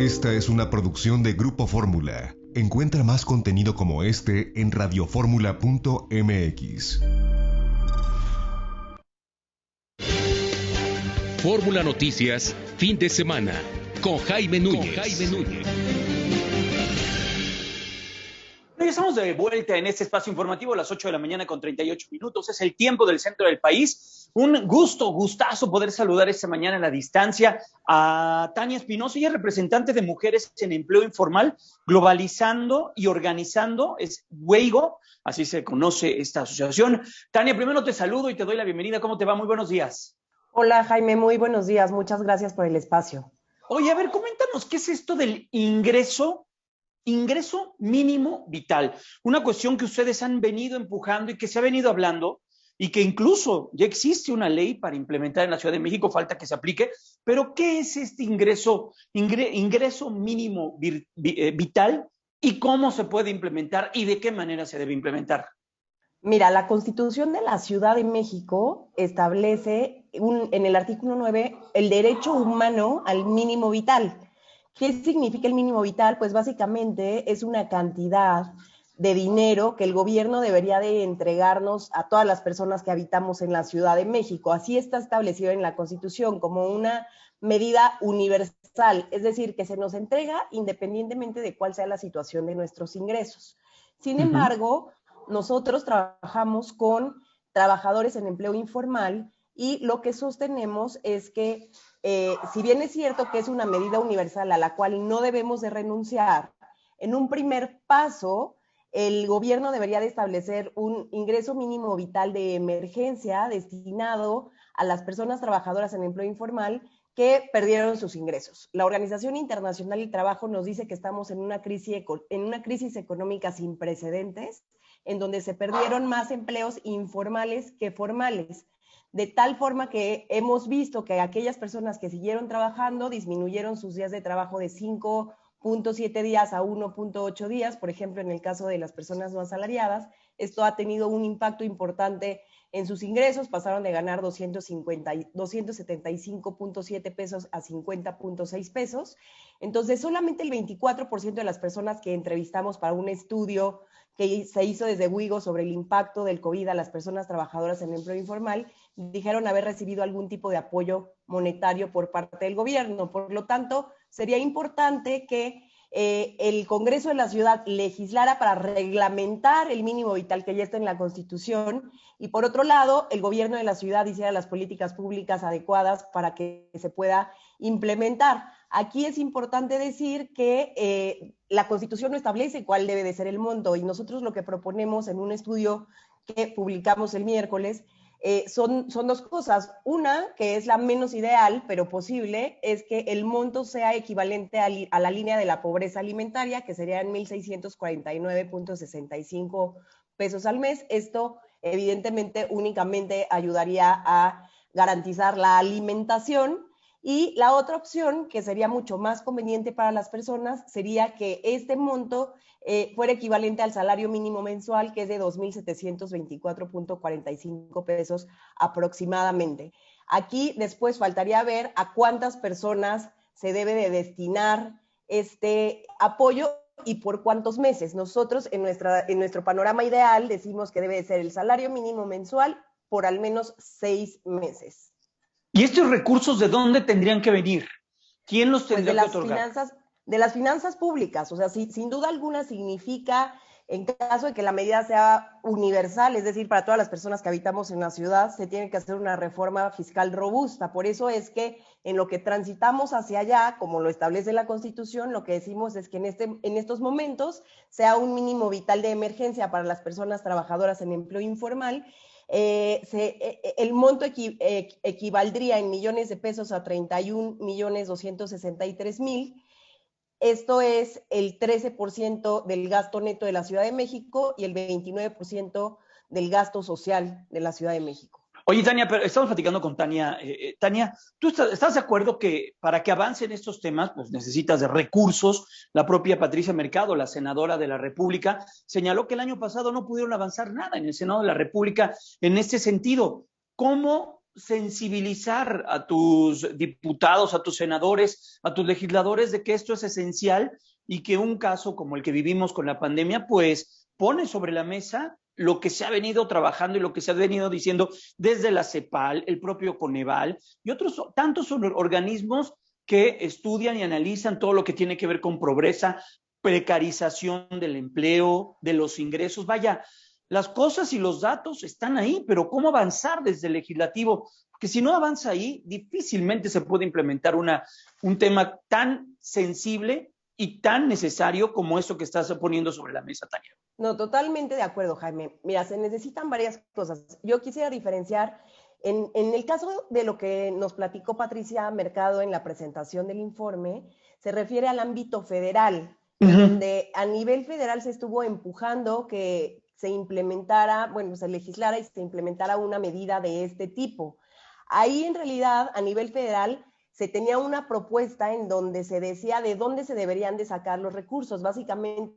Esta es una producción de Grupo Fórmula. Encuentra más contenido como este en radioformula.mx. Fórmula Noticias, fin de semana, con Jaime Núñez. Ya estamos de vuelta en este espacio informativo a las 8 de la mañana con 38 minutos. Es el tiempo del centro del país. Un gustazo poder saludar esta mañana a la distancia a Tania Espinosa. Ella es representante de Mujeres en Empleo Informal, globalizando y organizando, es WEIGO, así se conoce esta asociación. Tania, primero te saludo y te doy la bienvenida. ¿Cómo te va? Muy buenos días. Hola Jaime, muy buenos días. Muchas gracias por el espacio. Oye, a ver, coméntanos, ¿qué es esto del ingreso mínimo vital? Una cuestión que ustedes han venido empujando y que se ha venido hablando y que incluso ya existe una ley para implementar en la Ciudad de México, falta que se aplique, pero ¿qué es este ingreso mínimo vital y cómo se puede implementar y de qué manera se debe implementar? Mira, la Constitución de la Ciudad de México establece en el artículo 9 el derecho humano al mínimo vital. ¿Qué significa el mínimo vital? Pues básicamente es una cantidad de dinero que el gobierno debería de entregarnos a todas las personas que habitamos en la Ciudad de México. Así está establecido en la Constitución como una medida universal, es decir, que se nos entrega independientemente de cuál sea la situación de nuestros ingresos. Sin embargo, nosotros trabajamos con trabajadores en empleo informal y lo que sostenemos es que si bien es cierto que es una medida universal a la cual no debemos de renunciar, en un primer paso el gobierno debería de establecer un ingreso mínimo vital de emergencia destinado a las personas trabajadoras en empleo informal que perdieron sus ingresos. La Organización Internacional del Trabajo nos dice que estamos en una crisis económica sin precedentes, en donde se perdieron más empleos informales que formales, de tal forma que hemos visto que aquellas personas que siguieron trabajando disminuyeron sus días de trabajo de 5.7 días a 1.8 días, por ejemplo, en el caso de las personas no asalariadas. Esto ha tenido un impacto importante en sus ingresos, pasaron de ganar 275.7 pesos a 50.6 pesos. Entonces, solamente el 24% de las personas que entrevistamos para un estudio que se hizo desde WEIGO sobre el impacto del COVID a las personas trabajadoras en empleo informal, dijeron haber recibido algún tipo de apoyo monetario por parte del gobierno. Por lo tanto, sería importante que el Congreso de la Ciudad legislara para reglamentar el mínimo vital que ya está en la Constitución y, por otro lado, el gobierno de la ciudad hiciera las políticas públicas adecuadas para que se pueda implementar. Aquí es importante decir que la Constitución no establece cuál debe de ser el monto y nosotros lo que proponemos en un estudio que publicamos el miércoles son dos cosas. Una, que es la menos ideal, pero posible, es que el monto sea equivalente a la línea de la pobreza alimentaria, que serían 1,649.65 pesos al mes. Esto, evidentemente, únicamente ayudaría a garantizar la alimentación. Y la otra opción, que sería mucho más conveniente para las personas, sería que este monto fuera equivalente al salario mínimo mensual, que es de 2,724.45 pesos aproximadamente. Aquí después faltaría ver a cuántas personas se debe de destinar este apoyo y por cuántos meses. Nosotros en nuestro panorama ideal decimos que debe de ser el salario mínimo mensual por al menos 6 meses. ¿Y estos recursos de dónde tendrían que venir? ¿Quién los tendría que otorgar? De las finanzas públicas, o sea, sin duda alguna significa, en caso de que la medida sea universal, es decir, para todas las personas que habitamos en la ciudad, se tiene que hacer una reforma fiscal robusta. Por eso es que en lo que transitamos hacia allá, como lo establece la Constitución, lo que decimos es que en estos momentos sea un mínimo vital de emergencia para las personas trabajadoras en empleo informal. El monto equivaldría en millones de pesos a 31.263.000. Esto es el 13% del gasto neto de la Ciudad de México y el 29% del gasto social de la Ciudad de México. Oye, Tania, pero estamos platicando con Tania. Tania, ¿tú estás de acuerdo que para que avancen estos temas, pues necesitas de recursos? La propia Patricia Mercado, la senadora de la República, señaló que el año pasado no pudieron avanzar nada en el Senado de la República en este sentido. ¿Cómo sensibilizar a tus diputados, a tus senadores, a tus legisladores de que esto es esencial y que un caso como el que vivimos con la pandemia, pues pone sobre la mesa lo que se ha venido trabajando y lo que se ha venido diciendo desde la CEPAL, el propio Coneval y otros tantos organismos que estudian y analizan todo lo que tiene que ver con pobreza, precarización del empleo, de los ingresos. Vaya, las cosas y los datos están ahí, pero ¿cómo avanzar desde el legislativo? Porque si no avanza ahí, difícilmente se puede implementar un tema tan sensible y tan necesario como eso que estás poniendo sobre la mesa, Tania. No, totalmente de acuerdo, Jaime. Mira, se necesitan varias cosas. Yo quisiera diferenciar, en el caso de lo que nos platicó Patricia Mercado en la presentación del informe, se refiere al ámbito federal, donde a nivel federal se estuvo empujando que se implementara, bueno, se legislara y se implementara una medida de este tipo. Ahí, en realidad, a nivel federal, se tenía una propuesta en donde se decía de dónde se deberían de sacar los recursos, básicamente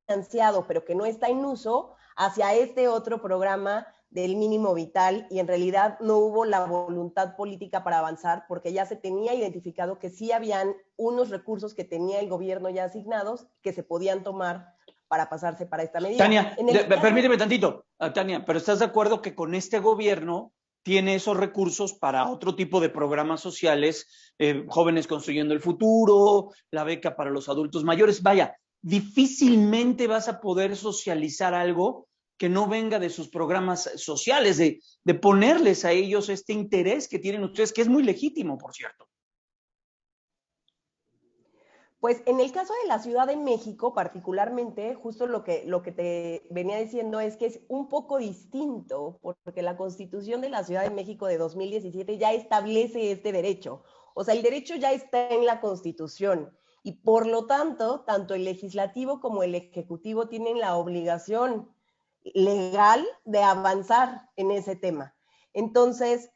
financiado, pero que no está en uso, hacia este otro programa del mínimo vital, y en realidad no hubo la voluntad política para avanzar, porque ya se tenía identificado que sí habían unos recursos que tenía el gobierno ya asignados que se podían tomar para pasarse para esta medida. Tania, permíteme tantito, Tania, pero ¿estás de acuerdo que con este gobierno tiene esos recursos para otro tipo de programas sociales, Jóvenes Construyendo el Futuro, la beca para los adultos mayores? Vaya, difícilmente vas a poder socializar algo que no venga de sus programas sociales, de ponerles a ellos este interés que tienen ustedes, que es muy legítimo, por cierto. Pues en el caso de la Ciudad de México, particularmente, justo lo que te venía diciendo es que es un poco distinto, porque la Constitución de la Ciudad de México de 2017 ya establece este derecho. O sea, el derecho ya está en la Constitución y por lo tanto, tanto el legislativo como el ejecutivo tienen la obligación legal de avanzar en ese tema. Entonces,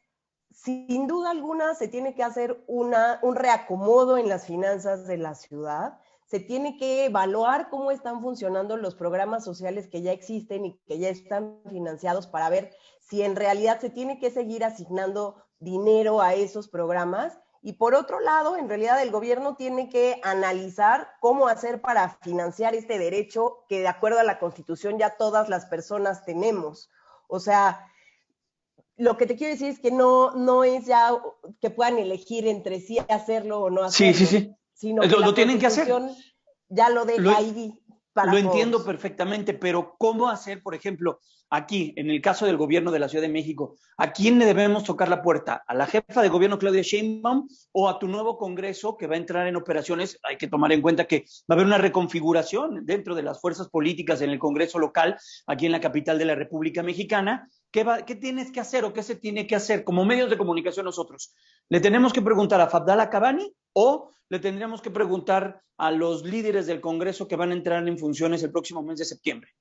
sin duda alguna se tiene que hacer un reacomodo en las finanzas de la ciudad, se tiene que evaluar cómo están funcionando los programas sociales que ya existen y que ya están financiados para ver si en realidad se tiene que seguir asignando dinero a esos programas. Y por otro lado, en realidad el gobierno tiene que analizar cómo hacer para financiar este derecho que de acuerdo a la Constitución ya todas las personas tenemos. O sea, lo que te quiero decir es que no es ya que puedan elegir entre sí hacerlo o no hacerlo. Sí. Sino que lo tienen que hacer. Ya lo deja ahí para Lo todos. entiendo perfectamente, pero ¿cómo hacer, por ejemplo, aquí, en el caso del gobierno de la Ciudad de México, a quién le debemos tocar la puerta? ¿A la jefa de gobierno Claudia Sheinbaum o a tu nuevo Congreso que va a entrar en operaciones? Hay que tomar en cuenta que va a haber una reconfiguración dentro de las fuerzas políticas en el Congreso local, aquí en la capital de la República Mexicana. ¿Qué tienes que hacer o qué se tiene que hacer como medios de comunicación nosotros? ¿Le tenemos que preguntar a Fadala Cabani o le tendríamos que preguntar a los líderes del Congreso que van a entrar en funciones el próximo mes de septiembre?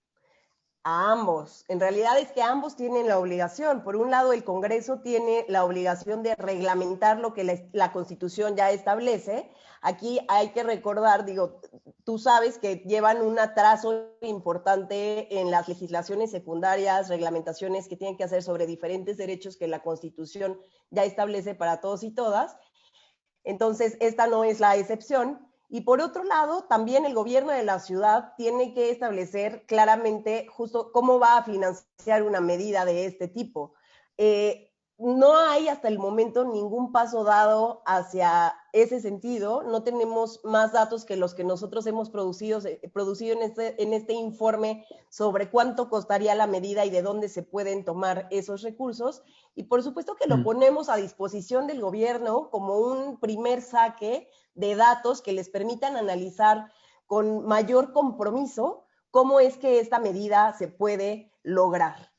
A ambos. En realidad es que ambos tienen la obligación. Por un lado, el Congreso tiene la obligación de reglamentar lo que la Constitución ya establece. Aquí hay que recordar, digo, tú sabes que llevan un atraso importante en las legislaciones secundarias, reglamentaciones que tienen que hacer sobre diferentes derechos que la Constitución ya establece para todos y todas. Entonces, esta no es la excepción. Y por otro lado, también el gobierno de la ciudad tiene que establecer claramente justo cómo va a financiar una medida de este tipo. No hay hasta el momento ningún paso dado hacia ese sentido. No tenemos más datos que los que nosotros hemos producido en este informe sobre cuánto costaría la medida y de dónde se pueden tomar esos recursos. Y por supuesto que lo ponemos a disposición del gobierno como un primer saque de datos que les permitan analizar con mayor compromiso cómo es que esta medida se puede lograr.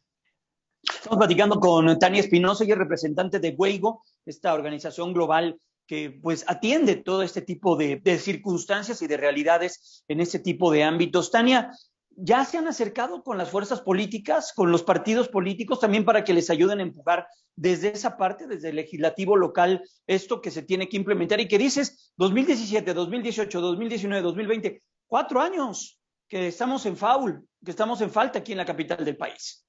Estamos platicando con Tania Espinosa, ella es representante de WEIGO, esta organización global que pues atiende todo este tipo de circunstancias y de realidades en este tipo de ámbitos. Tania, ¿ya se han acercado con las fuerzas políticas, con los partidos políticos, también para que les ayuden a empujar desde esa parte, desde el legislativo local, esto que se tiene que implementar? Y que dices, 2017, 2018, 2019, 2020, 4 años que estamos en falta aquí en la capital del país.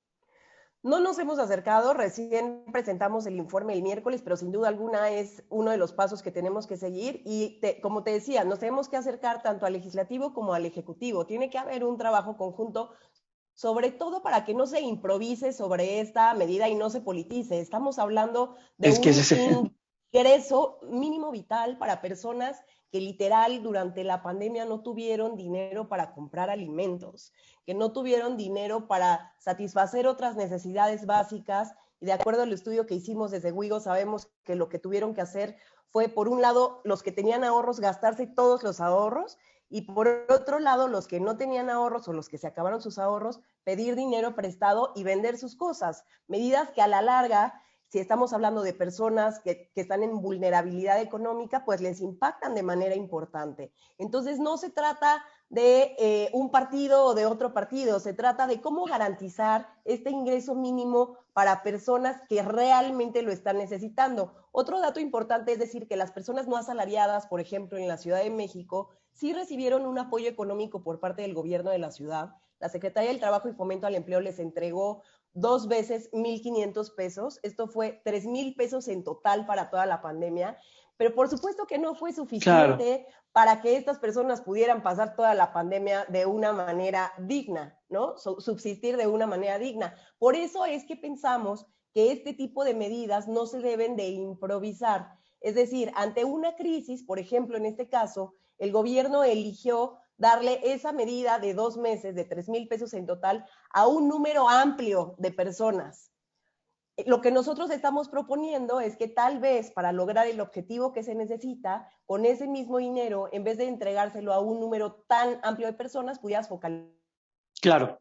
No nos hemos acercado, recién presentamos el informe el miércoles, pero sin duda alguna es uno de los pasos que tenemos que seguir y como te decía, nos tenemos que acercar tanto al legislativo como al ejecutivo. Tiene que haber un trabajo conjunto, sobre todo para que no se improvise sobre esta medida y no se politice. Estamos hablando de un ingreso mínimo vital para personas que literal durante la pandemia no tuvieron dinero para comprar alimentos, que no tuvieron dinero para satisfacer otras necesidades básicas. Y de acuerdo al estudio que hicimos desde Wigo, sabemos que lo que tuvieron que hacer fue, por un lado, los que tenían ahorros, gastarse todos los ahorros, y por otro lado, los que no tenían ahorros o los que se acabaron sus ahorros, pedir dinero prestado y vender sus cosas. Medidas que a la larga, si estamos hablando de personas que están en vulnerabilidad económica, pues les impactan de manera importante. Entonces, no se trata de un partido o de otro partido, se trata de cómo garantizar este ingreso mínimo para personas que realmente lo están necesitando. Otro dato importante es decir que las personas no asalariadas, por ejemplo, en la Ciudad de México, sí recibieron un apoyo económico por parte del gobierno de la ciudad. La Secretaría del Trabajo y Fomento al Empleo les entregó 2 veces 1,500 pesos. Esto fue 3,000 pesos en total para toda la pandemia. Pero por supuesto que no fue suficiente para que estas personas pudieran pasar toda la pandemia de una manera digna, ¿no? Subsistir de una manera digna. Por eso es que pensamos que este tipo de medidas no se deben de improvisar. Es decir, ante una crisis, por ejemplo, en este caso, el gobierno eligió darle esa medida de 2 meses, de 3,000 pesos en total, a un número amplio de personas. Lo que nosotros estamos proponiendo es que tal vez para lograr el objetivo que se necesita, con ese mismo dinero, en vez de entregárselo a un número tan amplio de personas, pudieras focalizar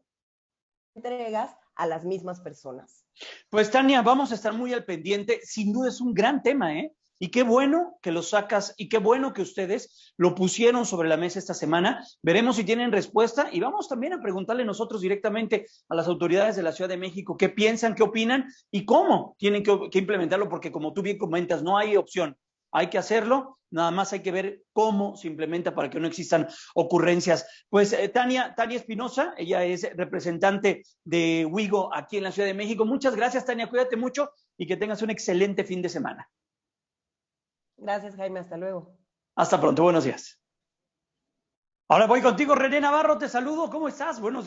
entregas a las mismas personas. Pues Tania, vamos a estar muy al pendiente. Sin duda es un gran tema, ¿eh? Y qué bueno que lo sacas y qué bueno que ustedes lo pusieron sobre la mesa esta semana. Veremos si tienen respuesta y vamos también a preguntarle nosotros directamente a las autoridades de la Ciudad de México qué piensan, qué opinan y cómo tienen que implementarlo, porque como tú bien comentas, no hay opción. Hay que hacerlo, nada más hay que ver cómo se implementa para que no existan ocurrencias. Pues Tania Espinosa, ella es representante de Wigo aquí en la Ciudad de México. Muchas gracias, Tania, cuídate mucho y que tengas un excelente fin de semana. Gracias, Jaime, hasta luego. Hasta pronto, buenos días. Ahora voy contigo, René Navarro, te saludo, ¿cómo estás? Buenos días.